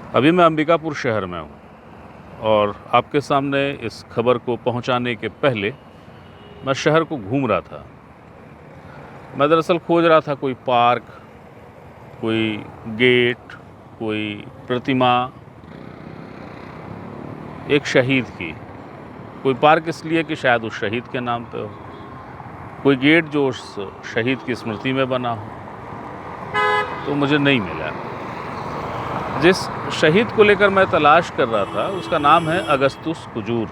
अभी मैं अंबिकापुर शहर में हूँ और आपके सामने इस खबर को पहुँचाने के पहले मैं शहर को घूम रहा था। मैं दरअसल खोज रहा था कोई पार्क, कोई गेट, कोई प्रतिमा एक शहीद की। कोई पार्क इसलिए कि शायद उस शहीद के नाम पे हो, कोई गेट जो उस शहीद की स्मृति में बना हो, तो मुझे नहीं मिला। जिस शहीद को लेकर मैं तलाश कर रहा था उसका नाम है अगस्तुस कुजूर।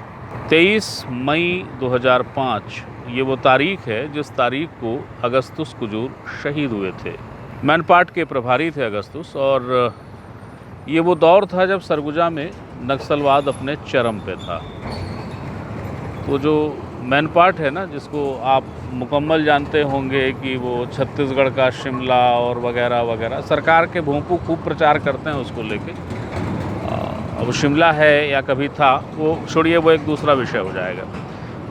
23 मई 2005 ये वो तारीख है जिस तारीख को अगस्तुस कुजूर शहीद हुए थे। मैनपाट के प्रभारी थे अगस्तुस, और ये वो दौर था जब सरगुजा में नक्सलवाद अपने चरम पे था। तो जो मैनपाट है ना, जिसको आप मुकम्मल जानते होंगे कि वो छत्तीसगढ़ का शिमला और वगैरह वगैरह, सरकार के भोंपू खूब प्रचार करते हैं उसको लेके। अब शिमला है या कभी था, वो छोड़िए, वो एक दूसरा विषय हो जाएगा।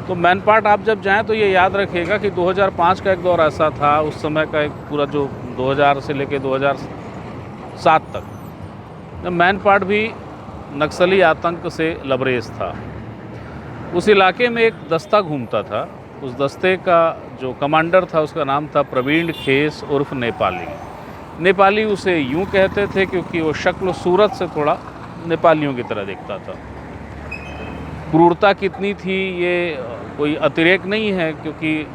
तो मैनपाट आप जब जाएं तो ये याद रखिएगा कि 2005 का एक दौर ऐसा था, उस समय का एक पूरा जो 2000 से लेके 2007 तक, जब मैनपाट भी नक्सली आतंक से लबरेज था। उस इलाके में एक दस्ता घूमता था। उस दस्ते का जो कमांडर था उसका नाम था प्रवीण खेस उर्फ नेपाली। नेपाली उसे यूं कहते थे क्योंकि वो शक्ल सूरत से थोड़ा नेपालियों की तरह दिखता था। क्रूरता कितनी थी ये कोई अतिरेक नहीं है, क्योंकि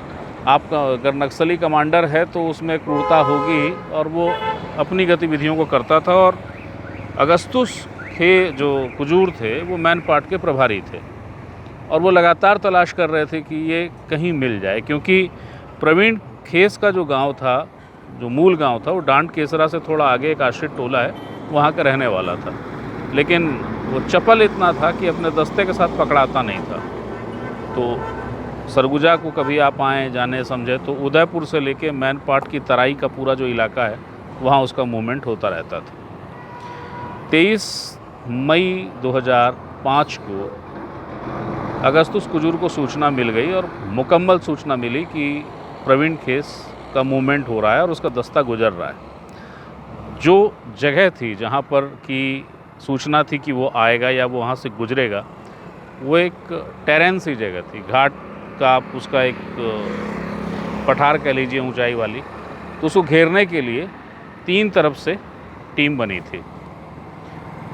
आपका अगर नक्सली कमांडर है तो उसमें क्रूरता होगी, और वो अपनी गतिविधियों को करता था। और अगस्तुस थे जो कुजूर थे, वो मैनपाट के प्रभारी थे, और वो लगातार तलाश कर रहे थे कि ये कहीं मिल जाए, क्योंकि प्रवीण खेस का जो गांव था, जो मूल गांव था, वो डांड केसरा से थोड़ा आगे एक आश्रित टोला है, वहाँ का रहने वाला था। लेकिन वो चपल इतना था कि अपने दस्ते के साथ पकड़ाता नहीं था। तो सरगुजा को कभी आप आएँ जाने समझे तो उदयपुर से लेके मैनपाट की तराई का पूरा जो इलाका है वहाँ उसका मूवमेंट होता रहता था। 23 मई 2005 को अगस्तुस कुजूर को सूचना मिल गई, और मुकम्मल सूचना मिली कि प्रवीण खेस का मूवमेंट हो रहा है और उसका दस्ता गुजर रहा है। जो जगह थी जहाँ पर कि सूचना थी कि वो आएगा या वो वहाँ से गुजरेगा, वो एक टेरेन सी जगह थी, घाट का उसका एक पठार कह लीजिए, ऊंचाई वाली। तो उसको घेरने के लिए 3 तरफ से टीम बनी थी।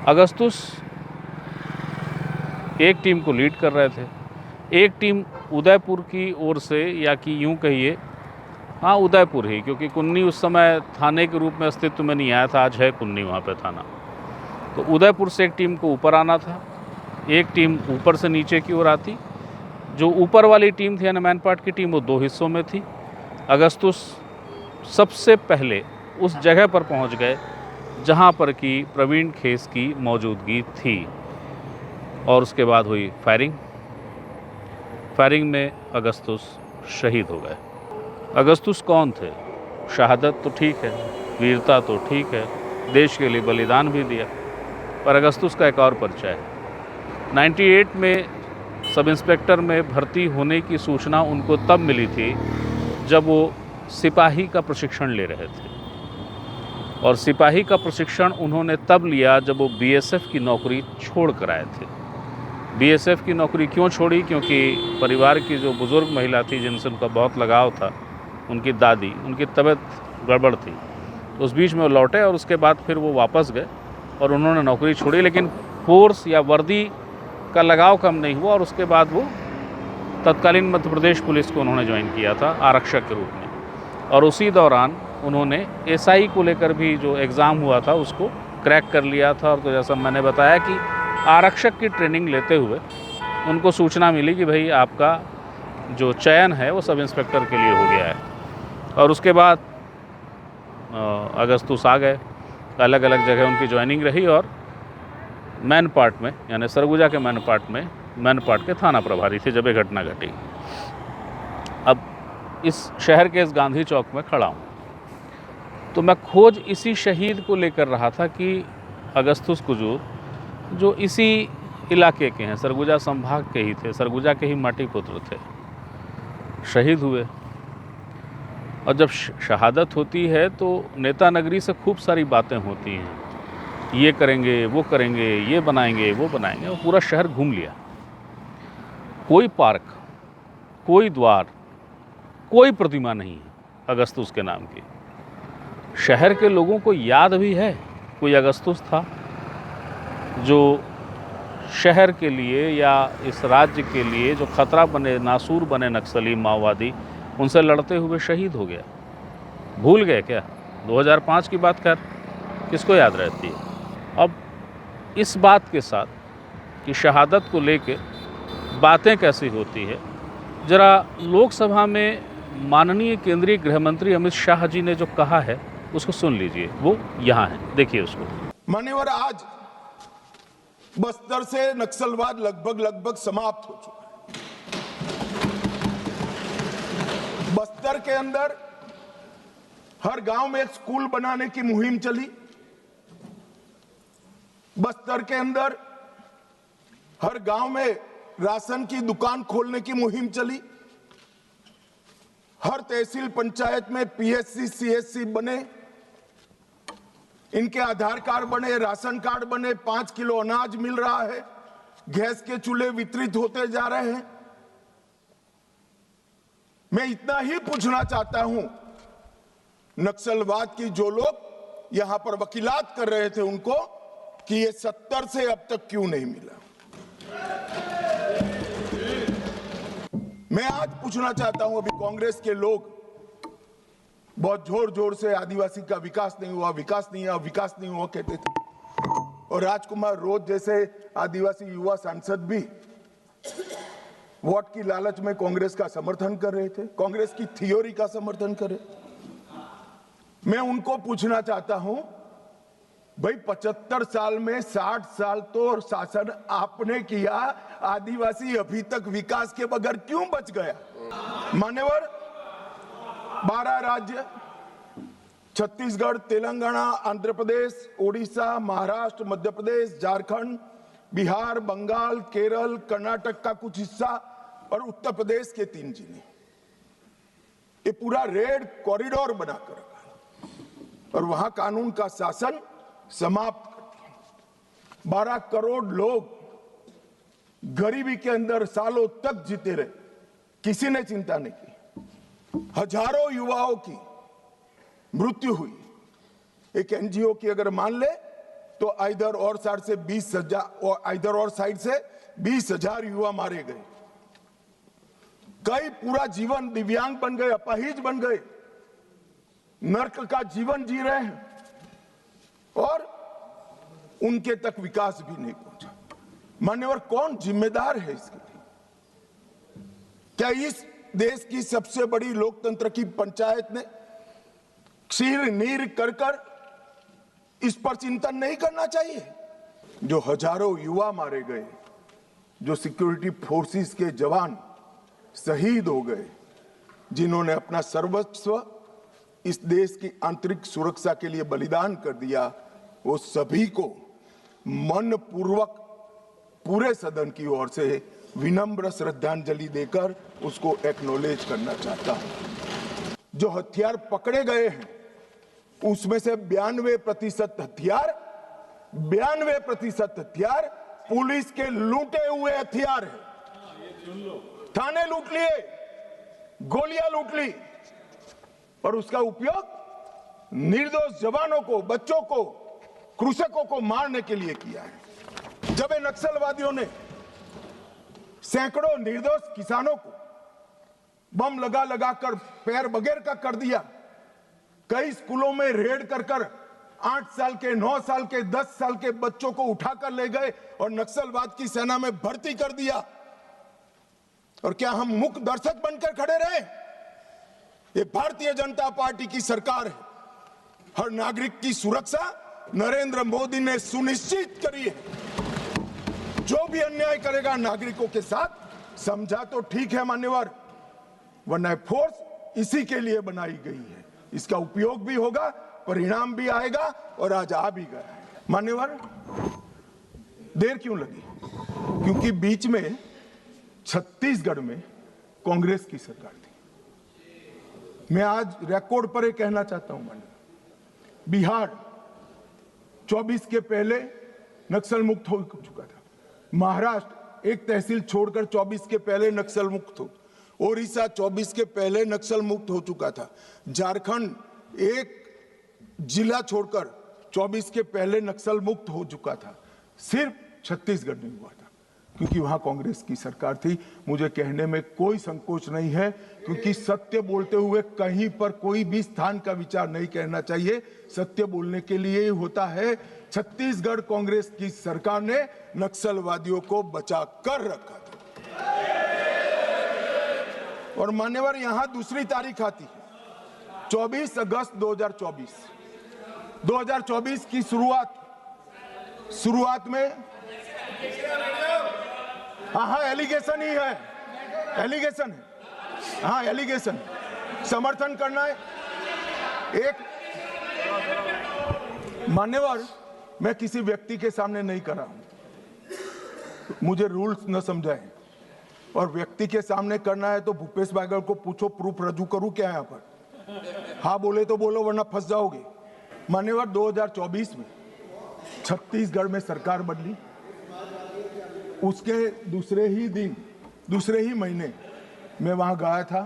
अगस्तुस एक टीम को लीड कर रहे थे। एक टीम उदयपुर की ओर से, या कि यूं कहिए, हाँ उदयपुर ही, क्योंकि कुन्नी उस समय थाने के रूप में अस्तित्व में नहीं आया था, आज है कुन्नी वहाँ पे थाना। तो उदयपुर से एक टीम को ऊपर आना था, एक टीम ऊपर से नीचे की ओर आती। जो ऊपर वाली टीम थी, यानी मैनपाट की टीम, वो 2 हिस्सों में थी। अगस्तुस सबसे पहले उस जगह पर पहुँच गए जहाँ पर कि प्रवीण खेस की मौजूदगी थी, और उसके बाद हुई फायरिंग में अगस्तुस शहीद हो गए। अगस्तुस कौन थे? शहादत तो ठीक है, वीरता तो ठीक है, देश के लिए बलिदान भी दिया, पर अगस्तुस का एक और परिचय है। 98 में सब इंस्पेक्टर में भर्ती होने की सूचना उनको तब मिली थी जब वो सिपाही का प्रशिक्षण ले रहे थे, और सिपाही का प्रशिक्षण उन्होंने तब लिया जब वो बीएसएफ की नौकरी छोड़ कर आए थे। बीएसएफ की नौकरी क्यों छोड़ी? क्योंकि परिवार की जो बुज़ुर्ग महिला थी जिनसे उनका बहुत लगाव था, उनकी दादी, उनकी तबीयत गड़बड़ थी, तो उस बीच में वो लौटे, और उसके बाद फिर वो वापस गए और उन्होंने नौकरी छोड़ी। लेकिन फोर्स या वर्दी का लगाव कम नहीं हुआ, और उसके बाद वो तत्कालीन मध्य प्रदेश पुलिस को उन्होंने ज्वाइन किया था आरक्षक के रूप में। और उसी दौरान उन्होंने एसआई को लेकर भी जो एग्ज़ाम हुआ था उसको क्रैक कर लिया था। और तो जैसा मैंने बताया कि आरक्षक की ट्रेनिंग लेते हुए उनको सूचना मिली कि भाई आपका जो चयन है वो सब इंस्पेक्टर के लिए हो गया है। और उसके बाद अगस्तुस आ गए, अलग अलग जगह उनकी ज्वाइनिंग रही, और मैनपाट में, यानी सरगुजा के मैनपाट के थाना प्रभारी थे जब ये घटना घटी। अब इस शहर के इस गांधी चौक में खड़ा हूँ, तो मैं खोज इसी शहीद को लेकर रहा था कि अगस्तुस कुजूर जो इसी इलाके के हैं, सरगुजा संभाग के ही थे, सरगुजा के ही माटी पुत्र थे, शहीद हुए। और जब शहादत होती है तो नेता नगरी से खूब सारी बातें होती हैं। ये करेंगे, वो करेंगे, ये बनाएंगे, वो बनाएंगे, और पूरा शहर घूम लिया। कोई पार्क, कोई द्वार, कोई प्रतिमा नहीं है अगस्तुस के नाम की। शहर के लोगों को याद भी है कोई अगस्तुस था जो शहर के लिए या इस राज्य के लिए जो खतरा बने, नासूर बने नक्सली माओवादी, उनसे लड़ते हुए शहीद हो गया। भूल गए क्या 2005 की बात? खैर किसको याद रहती है। अब इस बात के साथ कि शहादत को लेके बातें कैसी होती है, जरा लोकसभा में माननीय केंद्रीय गृह मंत्री अमित शाह जी ने जो कहा है उसको सुन लीजिए। वो यहाँ है, देखिए उसको। मान्यवर, आज बस्तर से नक्सलवाद लगभग समाप्त हो चुका है। बस्तर के अंदर हर गांव में एक स्कूल बनाने की मुहिम चली। बस्तर के अंदर हर गांव में राशन की दुकान खोलने की मुहिम चली। हर तहसील पंचायत में पीएचसी सीएचसी बने, इनके आधार कार्ड बने, राशन कार्ड बने, 5 किलो अनाज मिल रहा है, गैस के चूल्हे वितरित होते जा रहे हैं। मैं इतना ही पूछना चाहता हूं, नक्सलवाद की जो लोग यहां पर वकीलात कर रहे थे उनको, कि ये 70 से अब तक क्यों नहीं मिला। मैं आज पूछना चाहता हूं, अभी कांग्रेस के लोग बहुत जोर जोर से आदिवासी का विकास नहीं हुआ, विकास नहीं हुआ, विकास नहीं हुआ कहते थे, और राजकुमार रोज जैसे आदिवासी युवा सांसद भी वोट की लालच में कांग्रेस का समर्थन कर रहे थे, कांग्रेस की थियोरी का समर्थन कर रहे। मैं उनको पूछना चाहता हूं, भाई 75 साल में 60 साल तो शासन आपने किया, आदिवासी अभी तक विकास के बगैर क्यों बच गया? मान्यवर, 12 राज्य, छत्तीसगढ़, तेलंगाना, आंध्र प्रदेश, ओडिशा, महाराष्ट्र, मध्य प्रदेश, झारखंड, बिहार, बंगाल, केरल, कर्नाटक का कुछ हिस्सा और उत्तर प्रदेश के 3 जिले, ये पूरा रेड कॉरिडोर बनाकर, और वहां कानून का शासन समाप्त कर दिया। 12 करोड़ लोग गरीबी के अंदर सालों तक जीते रहे, किसी ने चिंता नहीं की। हजारों युवाओं की मृत्यु हुई। एक एनजीओ की अगर मान ले तो इधर और साइड से 20,000 और इधर और साइड से 20,000 युवा मारे गए। कई पूरा जीवन दिव्यांग बन गए, अपाहिज बन गए, नर्क का जीवन जी रहे हैं, और उनके तक विकास भी नहीं पहुंचा। मान्यवर, कौन जिम्मेदार है इसके लिए? क्या इस देश की सबसे बड़ी लोकतंत्र की पंचायत ने क्षीर नीर कर इस पर चिंतन नहीं करना चाहिए? जो हजारों युवा मारे गए, जो सिक्योरिटी फोर्सेस के जवान शहीद हो गए, जिन्होंने अपना सर्वस्व इस देश की आंतरिक सुरक्षा के लिए बलिदान कर दिया, वो सभी को मन पूर्वक पूरे सदन की ओर से विनम्र श्रद्धांजलि देकर उसको एक्नॉलेज करना चाहता हूं। जो हथियार पकड़े गए हैं उसमें से 92% हथियार पुलिस के लूटे हुए हथियार हैं। थाने लूट लिए, गोलियां लूट ली, और उसका उपयोग निर्दोष जवानों को, बच्चों को, कृषकों को मारने के लिए किया है। जब इन नक्सलवादियों ने सैकड़ों निर्दोष किसानों को बम लगा लगा कर पैर बगैर का कर दिया, कई स्कूलों में रेड कर 8 साल के, 9 साल के, 10 साल के बच्चों को उठाकर ले गए और नक्सलवाद की सेना में भर्ती कर दिया, और क्या हम मूक दर्शक बनकर खड़े रहे? ये भारतीय जनता पार्टी की सरकार है। हर नागरिक की सुरक्षा नरेंद्र मोदी ने सुनिश्चित करी है। जो भी अन्याय करेगा नागरिकों के साथ, समझा तो ठीक है मान्यवर, वरना फोर्स इसी के लिए बनाई गई है। इसका उपयोग भी होगा, परिणाम भी आएगा, और आज आ भी गया है। मान्यवर, देर क्यों लगी? क्योंकि बीच में छत्तीसगढ़ में कांग्रेस की सरकार थी। मैं आज रिकॉर्ड पर कहना चाहता हूं, बिहार, 24 के पहले नक्सल मुक्त हो चुका था। महाराष्ट्र एक तहसील छोड़कर 24 के पहले नक्सल मुक्त हो, ओडिशा 24 के पहले नक्सल मुक्त हो चुका था, झारखंड एक जिला छोड़कर 24 के पहले नक्सल मुक्त हो चुका था। सिर्फ छत्तीसगढ़ नहीं हुआ था क्योंकि वहां कांग्रेस की सरकार थी। मुझे कहने में कोई संकोच नहीं है क्योंकि सत्य बोलते हुए कहीं पर कोई भी स्थान का विचार नहीं करना चाहिए। सत्य बोलने के लिए ही होता है। छत्तीसगढ़ कांग्रेस की सरकार ने नक्सलवादियों को बचा कर रखा था। और मान्यवर यहां दूसरी तारीख आती है 24 अगस्त 2024 की शुरुआत में हाँ एलिगेशन ही है, एलिगेशन है, हाँ एलिगेशन समर्थन करना है। एक मान्यवर मैं किसी व्यक्ति के सामने नहीं कर रहा हूं, मुझे रूल्स न समझाएं। और व्यक्ति के सामने करना है तो भूपेश बागल को पूछो, प्रूफ रजू करूं क्या यहां पर? हाँ बोले तो बोलो वरना फंस जाओगे। मान्यवर 2024 में छत्तीसगढ़ में सरकार बदली, उसके दूसरे ही महीने मैं वहां गया था।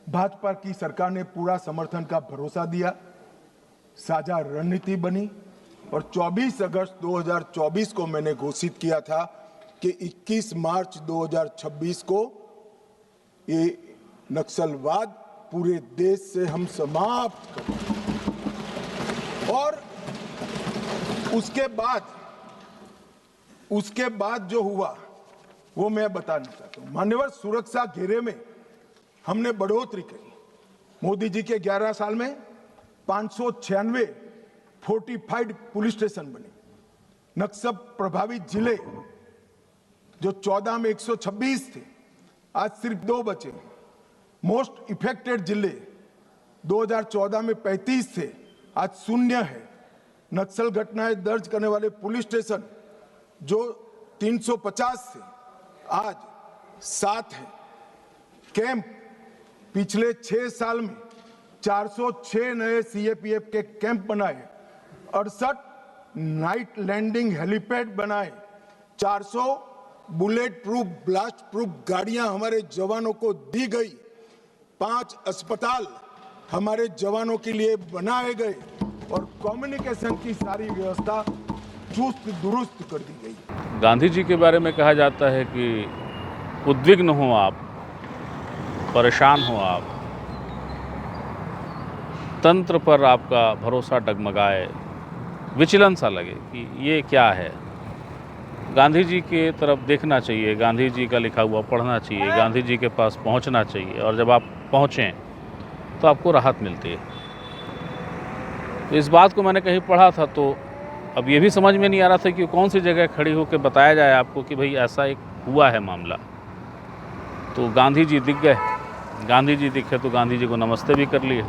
भाजपा की सरकार ने पूरा समर्थन का भरोसा दिया, साझा रणनीति बनी और 24 अगस्त 2024 को मैंने घोषित किया था कि 21 मार्च 2026 को ये नक्सलवाद पूरे देश से हम समाप्त करें। और उसके बाद जो हुआ वो मैं बताना चाहता हूं। मान्यवर सुरक्षा घेरे में हमने बढ़ोतरी करी। मोदी जी के 11 साल में 596 फोर्टिफाइड पुलिस स्टेशन बने। नक्सल प्रभावित जिले जो 14 में 126 थे, आज सिर्फ 2 बचे। मोस्ट इफेक्टेड जिले 2014 में 35 थे, आज 0 है। नक्सल घटनाएं दर्ज करने वाले पुलिस स्टेशन जो 350 थे, आज 7 है। कैंप पिछले 6 साल में 406 नए सीएपीएफ के कैंप बनाए, 68 नाइट लैंडिंग हेलीपैड बनाए, 400 बुलेट प्रूफ ब्लास्ट प्रूफ गाड़ियां हमारे जवानों को दी गई, 5 अस्पताल हमारे जवानों के लिए बनाए गए और कम्युनिकेशन की सारी व्यवस्था चुस्त दुरुस्त कर दी गई। गांधी जी के बारे में कहा जाता है कि उद्विग्न हो आप, परेशान हो आप, तंत्र पर आपका भरोसा डगमगाए, विचलन सा लगे कि ये क्या है। गांधी जी के तरफ देखना चाहिए, गांधी जी का लिखा हुआ पढ़ना चाहिए, गांधी जी के पास पहुंचना चाहिए और जब आप पहुंचें तो आपको राहत मिलती है। तो इस बात को मैंने कहीं पढ़ा था तो अब ये भी समझ में नहीं आ रहा था कि कौन सी जगह खड़ी होकर बताया जाए आपको कि भाई ऐसा एक हुआ है मामला। तो गांधी जी दिख गए, गांधी जी दिखे तो गांधी जी को नमस्ते भी कर लिए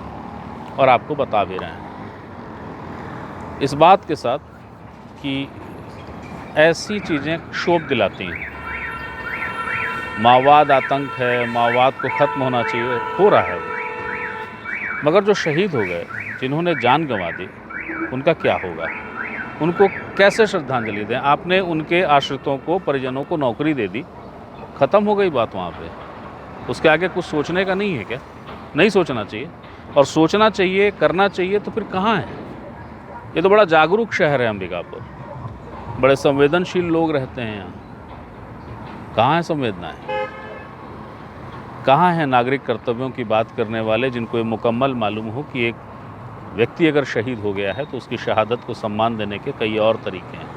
और आपको बता भी रहे हैं इस बात के साथ कि ऐसी चीज़ें क्षोभ दिलाती हैं। माओवाद आतंक है, माओवाद को ख़त्म होना चाहिए, हो रहा है वो। मगर जो शहीद हो गए, जिन्होंने जान गंवा दी, उनका क्या होगा? उनको कैसे श्रद्धांजलि दें? आपने उनके आश्रितों को, परिजनों को नौकरी दे दी, ख़त्म हो गई बात वहाँ पे। उसके आगे कुछ सोचने का नहीं है क्या? नहीं सोचना चाहिए। और सोचना चाहिए, करना चाहिए तो फिर कहाँ है? ये तो बड़ा जागरूक शहर है अंबिकापुर, बड़े संवेदनशील लोग रहते हैं यहाँ। कहाँ है संवेदनाएं? कहाँ है नागरिक कर्तव्यों की बात करने वाले, जिनको ये मुकम्मल मालूम हो कि एक व्यक्ति अगर शहीद हो गया है तो उसकी शहादत को सम्मान देने के कई और तरीके हैं।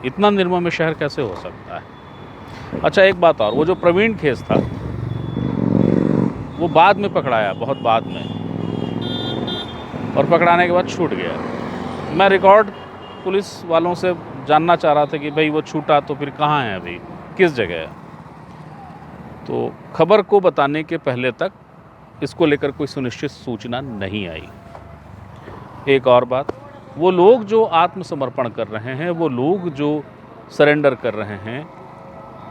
इतना निर्मम शहर कैसे हो सकता है? अच्छा एक बात और, वो जो प्रवीण केस था वो बाद में पकड़ाया, बहुत बाद में, और पकड़ाने के बाद छूट गया। मैं रिकॉर्ड पुलिस वालों से जानना चाह रहा था कि भाई वो छूटा तो फिर कहाँ है, अभी किस जगह है। तो खबर को बताने के पहले तक इसको लेकर कोई सुनिश्चित सूचना नहीं आई। एक और बात, वो लोग जो आत्मसमर्पण कर रहे हैं, वो लोग जो सरेंडर कर रहे हैं,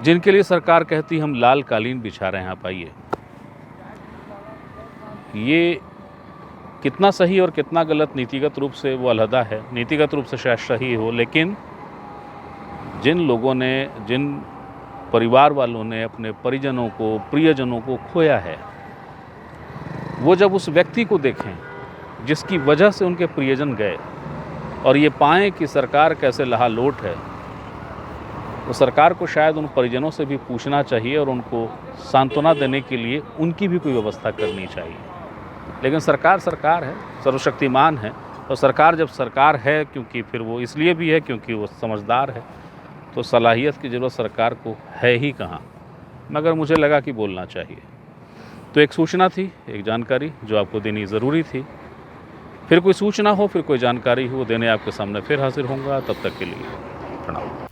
जिनके लिए सरकार कहती हम लाल कालीन बिछा रहे हैं, आप आइए, ये कितना सही और कितना गलत नीतिगत रूप से वो अलहदा है, नीतिगत रूप से शायद सही हो, लेकिन जिन लोगों ने, जिन परिवार वालों ने अपने परिजनों को, प्रियजनों को खोया है, वो जब उस व्यक्ति को देखें जिसकी वजह से उनके प्रियजन गए और ये पाएं कि सरकार कैसे लहालोट है, तो सरकार को शायद उन परिजनों से भी पूछना चाहिए और उनको सांत्वना देने के लिए उनकी भी कोई व्यवस्था करनी चाहिए। लेकिन सरकार सरकार है, सर्वशक्तिमान है, और सरकार जब सरकार है, क्योंकि फिर वो इसलिए भी है क्योंकि वो समझदार है, तो सलाहियत की ज़रूरत सरकार को है ही कहाँ, मगर मुझे लगा कि बोलना चाहिए। तो एक सूचना थी, एक जानकारी जो आपको देनी ज़रूरी थी। फिर कोई सूचना हो, फिर कोई जानकारी हो, देने आपके सामने फिर हाजिर होऊंगा। तब तक के लिए प्रणाम।